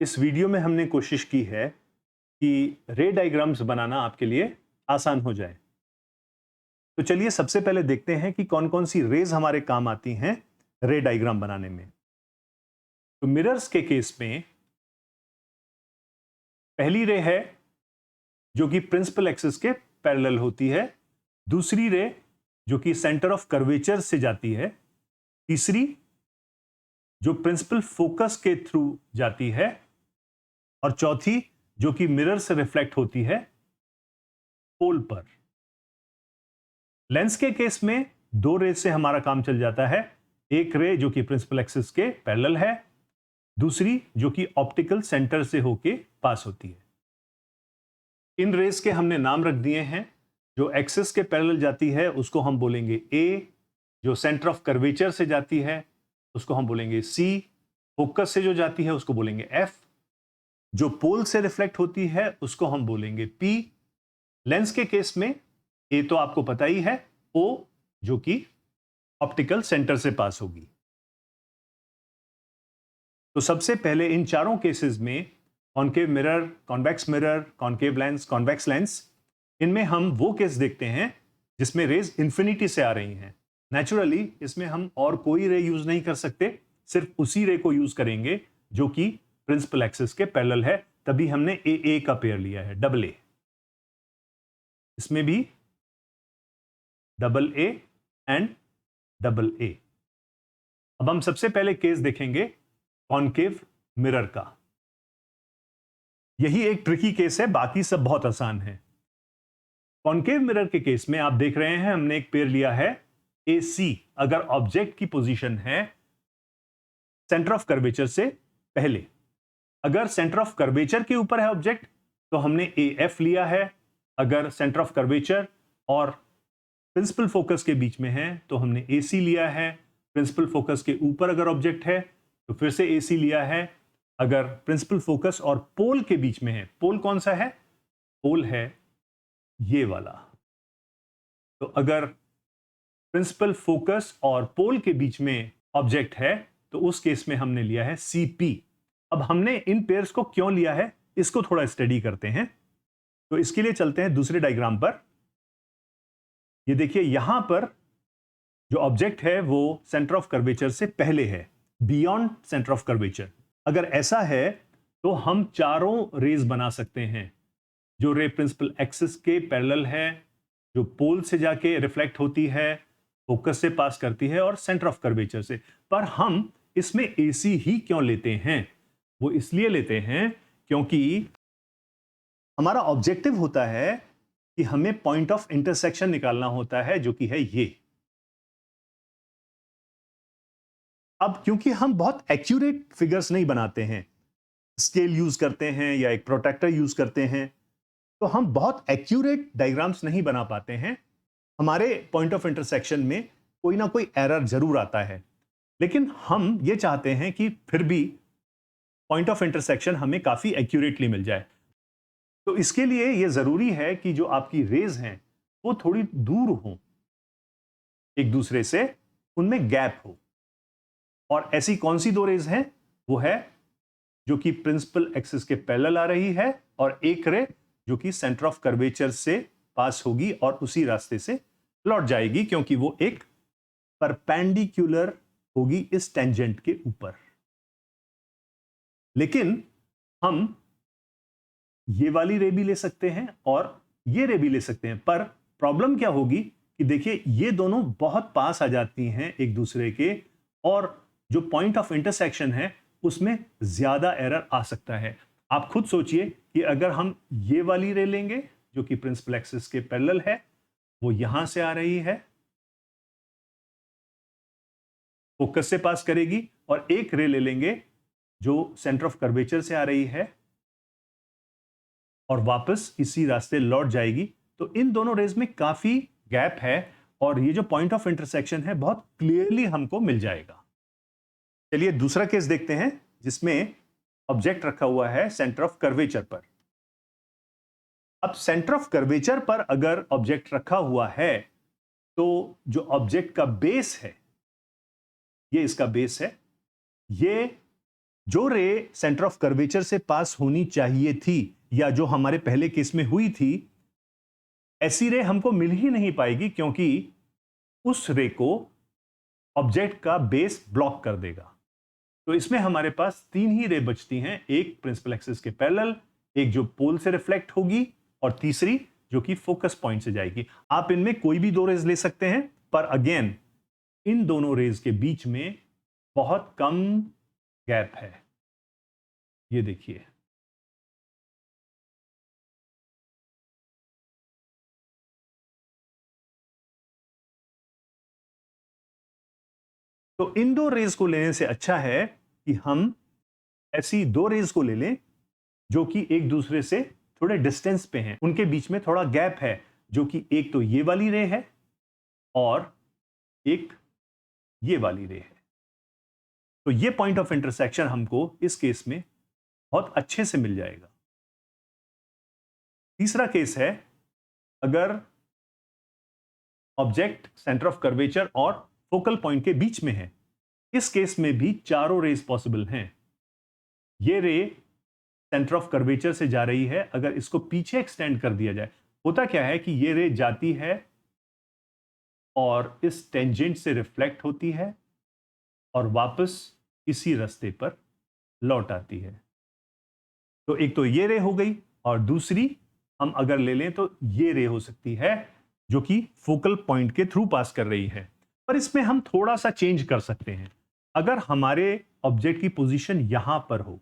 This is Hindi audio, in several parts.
इस वीडियो में हमने कोशिश की है कि रे डायग्राम्स बनाना आपके लिए आसान हो जाए। तो चलिए सबसे पहले देखते हैं कि कौन कौन सी रेज हमारे काम आती हैं रे डायग्राम बनाने में। तो मिरर्स के केस में पहली रे है जो कि प्रिंसिपल एक्सिस के पैरेलल होती है, दूसरी रे जो कि सेंटर ऑफ कर्वेचर से जाती है, तीसरी जो प्रिंसिपल फोकस के थ्रू जाती है, और चौथी जो कि मिरर से रिफ्लेक्ट होती है पोल पर। लेंस के केस में दो रे से हमारा काम चल जाता है, एक रे जो कि प्रिंसिपल एक्सिस के पैरेलल है, दूसरी जो कि ऑप्टिकल सेंटर से होके पास होती है। इन रेस के हमने नाम रख दिए हैं। जो एक्सिस के पैरेलल जाती है उसको हम बोलेंगे ए, जो सेंटर ऑफ कर्वेचर से जाती है उसको हम बोलेंगे सी, फोकस से जो जाती है उसको बोलेंगे एफ, जो पोल से रिफ्लेक्ट होती है उसको हम बोलेंगे पी। लेंस के केस में ए तो आपको पता ही है, ओ जो कि ऑप्टिकल सेंटर से पास होगी। तो सबसे पहले इन चारों केसेस में concave mirror, convex mirror, concave lens, convex lens, इनमें हम वो केस देखते हैं जिसमें रेज इंफिनिटी से आ रही हैं। नेचुरली इसमें हम और कोई रे यूज नहीं कर सकते, सिर्फ उसी रे को यूज करेंगे जो कि प्रिंसिपल एक्सिस के पैरेलल है, तभी हमने ए का पेयर लिया है, डबल ए। इसमें भी double A and double A. अब हम सबसे पहले केस देखेंगे कॉनकेव मिरर का। यही एक ट्रिकी केस है, बाकी सब बहुत आसान है। कॉनकेव मिरर के केस में आप देख रहे हैं हमने एक पेयर लिया है ए सी। अगर ऑब्जेक्ट की पोजीशन है सेंटर ऑफ कर्वेचर से पहले, अगर सेंटर ऑफ कर्वेचर के ऊपर है ऑब्जेक्ट तो हमने ए एफ लिया है, अगर सेंटर ऑफ कर्वेचर और प्रिंसिपल फोकस के बीच में है तो हमने ए सी लिया है, प्रिंसिपल फोकस के ऊपर अगर ऑब्जेक्ट है तो फिर से ए सी लिया है, अगर प्रिंसिपल फोकस और पोल के बीच में है, पोल कौन सा है, पोल है ये वाला, तो अगर प्रिंसिपल फोकस और पोल के बीच में ऑब्जेक्ट है तो उस केस में हमने लिया है सीपी। अब हमने इन पेयर्स को क्यों लिया है इसको थोड़ा स्टडी करते हैं। तो इसके लिए चलते हैं दूसरे डायग्राम पर। ये देखिए यहां पर जो ऑब्जेक्ट है वो सेंटर ऑफ कर्वेचर से पहले है, बियॉन्ड सेंटर ऑफ कर्वेचर। अगर ऐसा है तो हम चारों रेज बना सकते हैं। जो रे प्रिंसिपल एक्सिस के पैरेलल है, जो पोल से जाके रिफ्लेक्ट होती है, फोकस से पास करती है और सेंटर ऑफ कर्वेचर से। पर हम इसमें एसी ही क्यों लेते हैं, वो इसलिए लेते हैं क्योंकि हमारा ऑब्जेक्टिव होता है कि हमें पॉइंट ऑफ इंटरसेक्शन निकालना होता है जो कि है ये। अब क्योंकि हम बहुत एक्यूरेट फिगर्स नहीं बनाते हैं, स्केल यूज करते हैं या एक प्रोटेक्टर यूज करते हैं, तो हम बहुत एक्यूरेट डायग्राम्स नहीं बना पाते हैं। हमारे पॉइंट ऑफ इंटरसेक्शन में कोई ना कोई एरर जरूर आता है, लेकिन हम ये चाहते हैं कि फिर भी पॉइंट ऑफ इंटरसेक्शन हमें काफी एक्यूरेटली मिल जाए। तो इसके लिए यह जरूरी है कि जो आपकी रेज हैं वो थोड़ी दूर हो एक दूसरे से, उनमें गैप हो। और ऐसी कौन सी दो रेज हैं, वो है जो कि प्रिंसिपल एक्सिस के पैरेलल आ रही है, और एक रे जो कि सेंटर ऑफ कर्वेचर से पास होगी और उसी रास्ते से लौट जाएगी, क्योंकि वो एक परपेंडिकुलर होगी इस टेंजेंट के ऊपर। लेकिन हम ये वाली रे भी ले सकते हैं और ये रे भी ले सकते हैं, पर प्रॉब्लम क्या होगी कि देखिए ये दोनों बहुत पास आ जाती हैं एक दूसरे के, और जो पॉइंट ऑफ इंटरसेक्शन है उसमें ज्यादा एरर आ सकता है। आप खुद सोचिए कि अगर हम ये वाली रे लेंगे जो कि प्रिंसिपल एक्सिस के पैरेलल है, वो यहां से आ रही है, फोकस से पास करेगी, और एक रे ले लेंगे जो सेंटर ऑफ कर्वेचर से आ रही है और वापस इसी रास्ते लौट जाएगी, तो इन दोनों रेज में काफी गैप है और ये जो पॉइंट ऑफ इंटरसेक्शन है बहुत क्लियरली हमको मिल जाएगा। चलिए दूसरा केस देखते हैं जिसमें ऑब्जेक्ट रखा हुआ है सेंटर ऑफ कर्वेचर पर। अब सेंटर ऑफ कर्वेचर पर अगर ऑब्जेक्ट रखा हुआ है तो जो ऑब्जेक्ट का बेस है, ये इसका बेस है, ये जो रे सेंटर ऑफ कर्वेचर से पास होनी चाहिए थी या जो हमारे पहले केस में हुई थी, ऐसी रे हमको मिल ही नहीं पाएगी क्योंकि उस रे को ऑब्जेक्ट का बेस ब्लॉक कर देगा। तो इसमें हमारे पास तीन ही रे बचती हैं, एक प्रिंसिपल एक्सिस के पैरेलल, एक जो पोल से रिफ्लेक्ट होगी और तीसरी जो कि फोकस पॉइंट से जाएगी। आप इनमें कोई भी दो रेज ले सकते हैं, पर अगेन इन दोनों रेज के बीच में बहुत कम गैप है। ये देखिए, तो इन दो रेज को लेने से अच्छा है कि हम ऐसी दो रेज को ले लें जो कि एक दूसरे से थोड़े डिस्टेंस पे हैं, उनके बीच में थोड़ा गैप है, जो कि एक तो ये वाली रे है और एक ये वाली रे है। तो ये पॉइंट ऑफ इंटरसेक्शन हमको इस केस में बहुत अच्छे से मिल जाएगा। तीसरा केस है, अगर ऑब्जेक्ट सेंटर ऑफ कर्वेचर और फोकल पॉइंट के बीच में है। इस केस में भी चारों रेज पॉसिबल हैं। ये रे सेंटर ऑफ कर्वेचर से जा रही है, अगर इसको पीछे एक्सटेंड कर दिया जाए, होता क्या है कि ये रे जाती है और इस टेंजेंट से रिफ्लेक्ट होती है और वापस इसी रास्ते पर लौट आती है। तो एक तो ये रे हो गई और दूसरी हम अगर ले लें तो ये रे हो सकती है जो कि फोकल पॉइंट के थ्रू पास कर रही है। पर इसमें हम थोड़ा सा चेंज कर सकते हैं। अगर हमारे ऑब्जेक्ट की पोजीशन यहां पर हो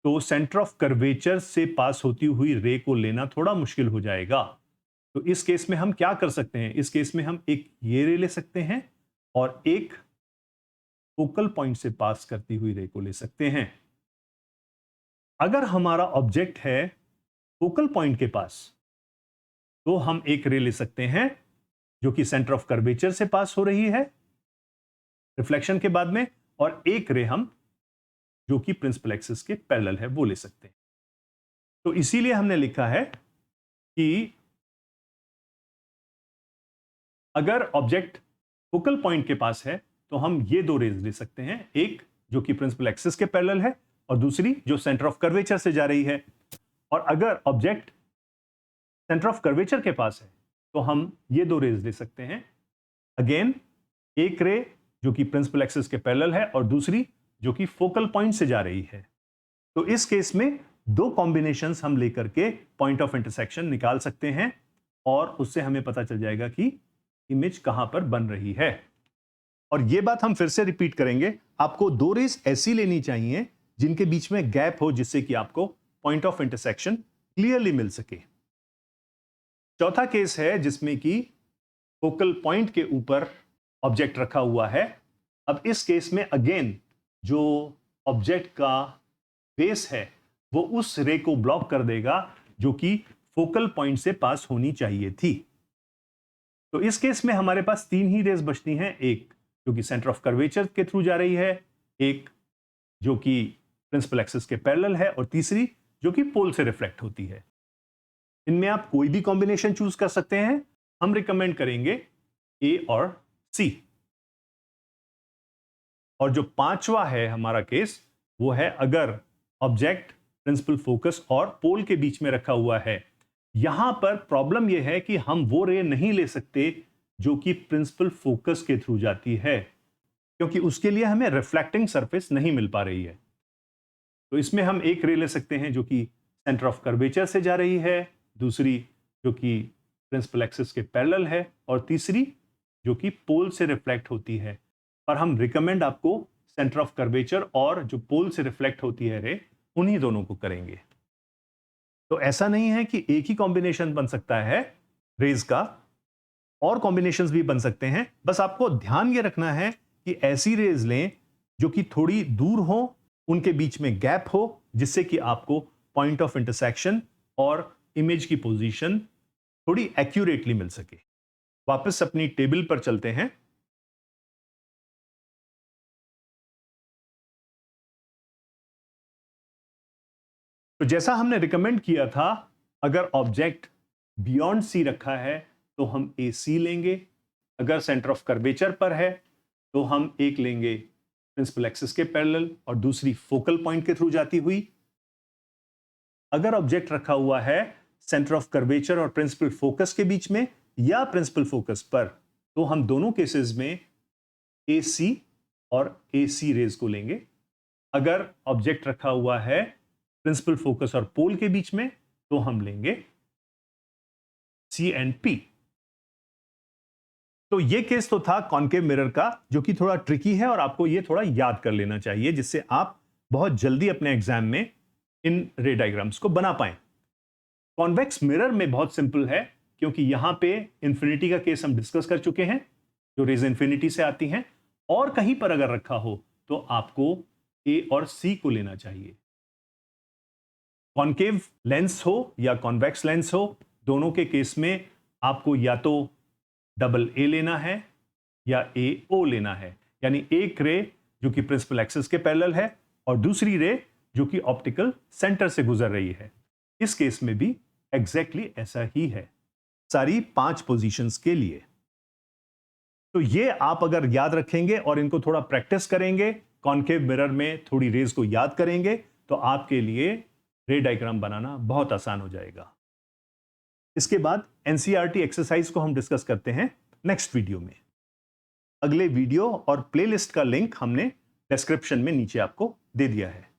तो सेंटर ऑफ कर्वेचर से पास होती हुई रे को लेना थोड़ा मुश्किल हो जाएगा। तो इस केस में हम क्या कर सकते हैं? इस केस में हम एक ये रे ले सकते हैं और एक फोकल पॉइंट से पास करती हुई रे को ले सकते हैं। अगर हमारा ऑब्जेक्ट है फोकल पॉइंट के पास तो हम एक रे ले सकते हैं जो कि सेंटर ऑफ कर्वेचर से पास हो रही है रिफ्लेक्शन के बाद में, और एक रे हम जो कि प्रिंसिपल एक्सिस के पैरेलल है वो ले सकते हैं। तो इसीलिए हमने लिखा है कि अगर ऑब्जेक्ट फोकल पॉइंट के पास है तो हम ये दो रेज ले सकते हैं, एक जो कि प्रिंसिपल एक्सिस के पैरेलल है और दूसरी जो सेंटर ऑफ कर्वेचर से जा रही है। और अगर ऑब्जेक्ट सेंटर ऑफ कर्वेचर के पास है तो हम ये दो रेज ले सकते हैं, अगेन एक रे जो कि प्रिंसिपल एक्सिस के पैरेलल है और दूसरी जो कि फोकल पॉइंट से जा रही है। तो इस केस में दो कॉम्बिनेशंस हम लेकर के पॉइंट ऑफ इंटरसेक्शन निकाल सकते हैं और उससे हमें पता चल जाएगा कि इमेज कहां पर बन रही है। और यह बात हम फिर से रिपीट करेंगे, आपको दो रेज ऐसी लेनी चाहिए जिनके बीच में गैप हो, जिससे कि आपको पॉइंट ऑफ इंटरसेक्शन क्लियरली मिल सके। चौथा केस है जिसमें कि फोकल पॉइंट के ऊपर ऑब्जेक्ट रखा हुआ है। अब इस केस में अगेन जो ऑब्जेक्ट का बेस है वो उस रे को ब्लॉक कर देगा जो कि फोकल पॉइंट से पास होनी चाहिए थी। तो इस केस में हमारे पास तीन ही रेज बचती हैं, एक जो कि सेंटर ऑफ कर्वेचर के थ्रू जा रही है, एक जो कि प्रिंसिपल एक्सिस के पैरेलल है और तीसरी जो कि पोल से रिफ्लेक्ट होती है। इनमें आप कोई भी कॉम्बिनेशन चूज कर सकते हैं, हम रिकमेंड करेंगे ए और सी। और जो पांचवा है हमारा केस वो है अगर ऑब्जेक्ट प्रिंसिपल फोकस और पोल के बीच में रखा हुआ है। यहां पर प्रॉब्लम यह है कि हम वो रे नहीं ले सकते जो कि प्रिंसिपल फोकस के थ्रू जाती है, क्योंकि उसके लिए हमें रिफ्लेक्टिंग सरफेस नहीं मिल पा रही है। तो इसमें हम एक रे ले सकते हैं जो कि सेंटर ऑफ कर्वेचर से जा रही है, दूसरी जो कि प्रिंसिपल एक्सिस के पैरेलल है और तीसरी जो कि पोल से रिफ्लेक्ट होती है। पर हम रिकमेंड आपको सेंटर ऑफ कर्वेचर और जो पोल से रिफ्लेक्ट होती है रे, उन्हीं दोनों को करेंगे। तो ऐसा नहीं है कि एक ही कॉम्बिनेशन बन सकता है रेज का, और कॉम्बिनेशंस भी बन सकते हैं। बस आपको ध्यान ये रखना है कि ऐसी रेज लें जो कि थोड़ी दूर हो, उनके बीच में गैप हो, जिससे कि आपको पॉइंट ऑफ इंटरसेक्शन और इमेज की पोजीशन थोड़ी एक्यूरेटली मिल सके। वापस अपनी टेबल पर चलते हैं। तो जैसा हमने रिकमेंड किया था, अगर ऑब्जेक्ट बियॉन्ड सी रखा है तो हम ए सी लेंगे, अगर सेंटर ऑफ कर्वेचर पर है तो हम एक लेंगे प्रिंसिपल एक्सिस के पैरेलल और दूसरी फोकल पॉइंट के थ्रू जाती हुई। अगर ऑब्जेक्ट रखा हुआ है सेंटर ऑफ कर्वेचर और प्रिंसिपल फोकस के बीच में या प्रिंसिपल फोकस पर, तो हम दोनों केसेस में AC और AC रेज को लेंगे। अगर ऑब्जेक्ट रखा हुआ है प्रिंसिपल फोकस और पोल के बीच में, तो हम लेंगे C एंड P। तो ये केस तो था कॉन्केव मिरर का, जो कि थोड़ा ट्रिकी है और आपको ये थोड़ा याद कर लेना चाहिए, जिससे आप बहुत जल्दी अपने एग्जाम में इन रे डायग्राम्स को बना पाएं। कॉन्वेक्स मिरर में बहुत सिंपल है, क्योंकि यहां पे इंफिनिटी का केस हम डिस्कस कर चुके हैं, जो रेज इंफिनिटी से आती हैं, और कहीं पर अगर रखा हो तो आपको A और C को लेना चाहिए। कॉन्केव लेंस हो या कॉन्वेक्स लेंस हो, दोनों के केस में आपको या तो डबल A लेना है या AO लेना है, यानी एक रे जो कि प्रिंसिपल एक्सिस के पैरेलल है और दूसरी रे जो कि ऑप्टिकल सेंटर से गुजर रही है। इस केस में भी एग्जैक्टली ऐसा ही है, सारी 5 पोजीशंस के लिए। तो ये आप अगर याद रखेंगे और इनको थोड़ा प्रैक्टिस करेंगे, कॉन्केव मिरर में थोड़ी रेज को याद करेंगे, तो आपके लिए रे डायग्राम बनाना बहुत आसान हो जाएगा। इसके बाद NCERT एक्सरसाइज को हम डिस्कस करते हैं नेक्स्ट वीडियो में। अगले वीडियो और प्लेलिस्ट का लिंक हमने डिस्क्रिप्शन में नीचे आपको दे दिया है।